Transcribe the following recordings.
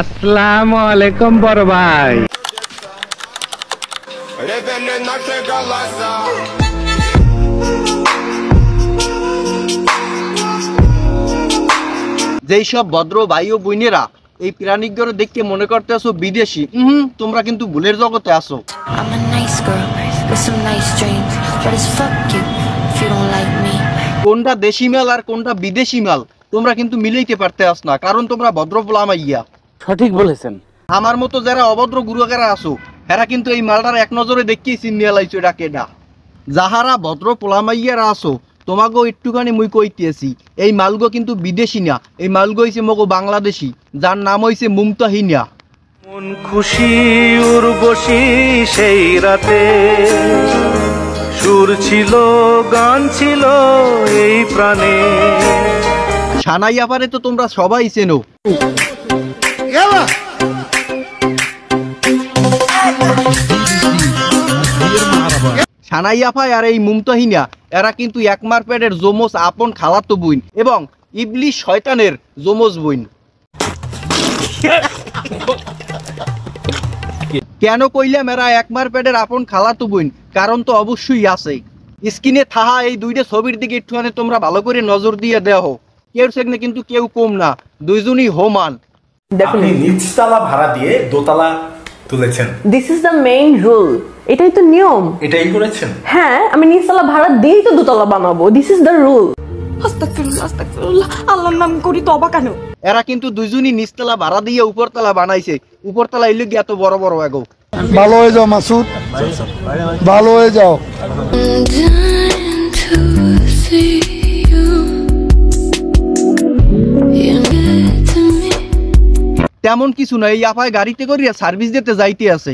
আসসালামু আলাইকুম বড় ভাই। যেই সব ভদ্র ভাই ও বোনেরা এই প্রাণীগুলো দেখতে মনে করতে আসো বিদেশি, তোমরা কিন্তু ভুলের জগতে আসো। কোনটা দেশি মাল আর কোনটা বিদেশি মাল তোমরা কিন্তু মিলাইতে পারতে আস না, কারণ তোমরা ভদ্র পোলামাইয়া। সঠিক বলেছেন। আমার মতো যারা অভদ্র গুরুকারা আসো এরা কিন্তু এই মালটার এক নজরে দেখিয়ে চিনিয়ে লাইছো এটা কেডা। যাহারা ভদ্র পোলামাইয়ারা আসো তোমাকেও একটুখানি মুই কইতেছি, এই মালগো কিন্তু বিদেশি না, এই মালগো হইছে মগো বাংলাদেশি, যার নাম হইছে মুমতাহিনা। মন খুশি উর্বশী সেই রাতে, সুর ছিল গান ছিল এই প্রাণে। সানাই আপারে তো তোমরা সবাই চেনো। সানাই আফা আর এই মুমতাহিনা এরা কিন্তু একমার পেটের জমজ আপন খালাতো বোন এবং ইবলিশ শয়তানের জমজ বোন। কেন কইলাম এরা একমার পেটের আপন খালাতো বোন, কারণ তো অবশ্যই আছে। স্ক্রিনে থাহা এই দুইটা ছবির দিকে একটুখানি তোমরা ভালো করে নজর দিয়ে দেও, কেউ সেখানে কিন্তু কেউ কম না, দুইজনই হোমান। আপনি নিচতলা ভাড়া দিয়ে দোতলা তুলেছেন। This is the main rule, এটাই তো নিয়ম। এটাই করেছেন? হ্যাঁ, আমি নিচতলা ভাড়া দিয়েই তো দোতলা বানাবো। This is the rule. আস্তাগফিরুল্লাহ আস্তাগফিরুল্লাহ, আল্লাহর নাম করি তওবা কেন। এরা কিন্তু দুইজনই নিচতলা ভাড়া দিয়ে উপরতলা বানাইছে, উপরতলা এলো কি এত বড় বড় এগো। ভালো হয়ে যাও মাসুদ, ভালো হয়ে যাও। তেমন কিছু না, এই আপায় গাড়িতে করিয়া সার্ভিস দিতে যাইতে আছে।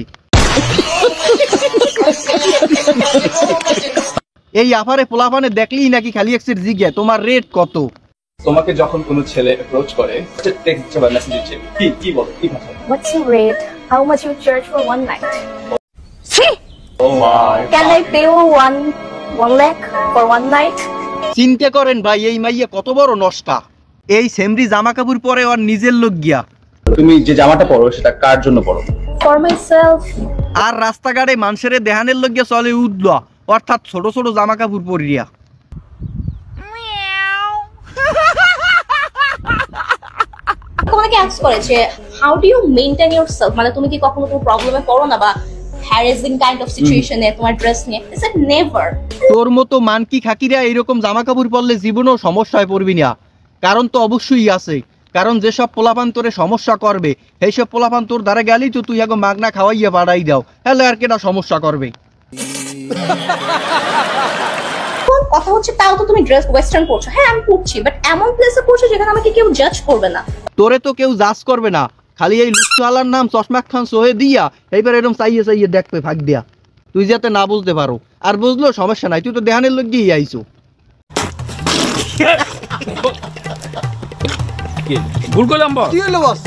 এই আপারে পোলাপানে দেখলেই নাকি খালি একসের জিজ্ঞা তোমার রেট কত। তোমাকে যখন কোনো ছেলে অ্যাপ্রোচ করে টেক্সট বা মেসেজ কি বলে, কি ভাষা? What's your rate? How much you charge for one night? Oh my. Can I pay you one lakh for one night? চিন্তা করেন ভাই এই মাইয়া কত বড় নষ্টা। এই সেমরি জামা কাপড় পরে ওর নিজের লোক গিয়া। তুমি যে জামাটা পরো সেটা কার জন্য পরো? For myself. আর রাস্তাঘাটে মানুষের দেহানের লোক গিয়া চলে উদলা, অর্থাৎ ছোট ছোট জামা কাপড় পরিয়া। তোমাকে আস্ক করেছে how do you maintain yourself, মানে তুমি কি কখনো কোনো প্রবলেমে পড়ো না বা হ্যারাসিং কাইন্ড অফ সিচুয়েশনে তোমার ড্রেস নিয়ে? It's a never. তোর মতো মানকি খাকিরা এরকম জামা কাপড় পরলে জীবনেও সমস্যায় পড়বি না, কারণ তো অবশ্যই আছে। কারণ যেসব পোলাপান তোরে সমস্যা করবে এইসব পোলাপান তোর দ্বারা গেলেই তো তুই আগে মাগনা খাওয়াইয়া বাড়াই দাও, হ্যালো আর কেটা সমস্যা করবে। কথা হচ্ছে তাও তো তুমি ড্রেস ওয়েস্টার্ন পরছো। হ্যাঁ আমি পরছি, বাট এমন প্লেসে পরছো যেখানে আমাকে কেউ জাজ করবে না। তোরে তো কেউ জাজ করবে না, খালি এই লুচ্চালার নাম চশমা খান সোহে দিয়া এইবার এরকম চাইয়ে চাইয়ে দেখবে ফাঁক দিয়া, তুই যাতে না বুঝতে পারো। আর বুঝলেও সমস্যা নাই, তুই তো দেহানের লোক গিয়ে আইছো। ভুল করলাম বস। কি হলো বস?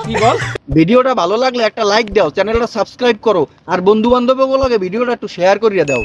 কি বল? ভিডিওটা ভালো লাগলে একটা লাইক দাও, চ্যানেলটা সাবস্ক্রাইব করো, আর বন্ধু বান্ধবকে ভিডিওটা একটু শেয়ার করিয়ে দাও।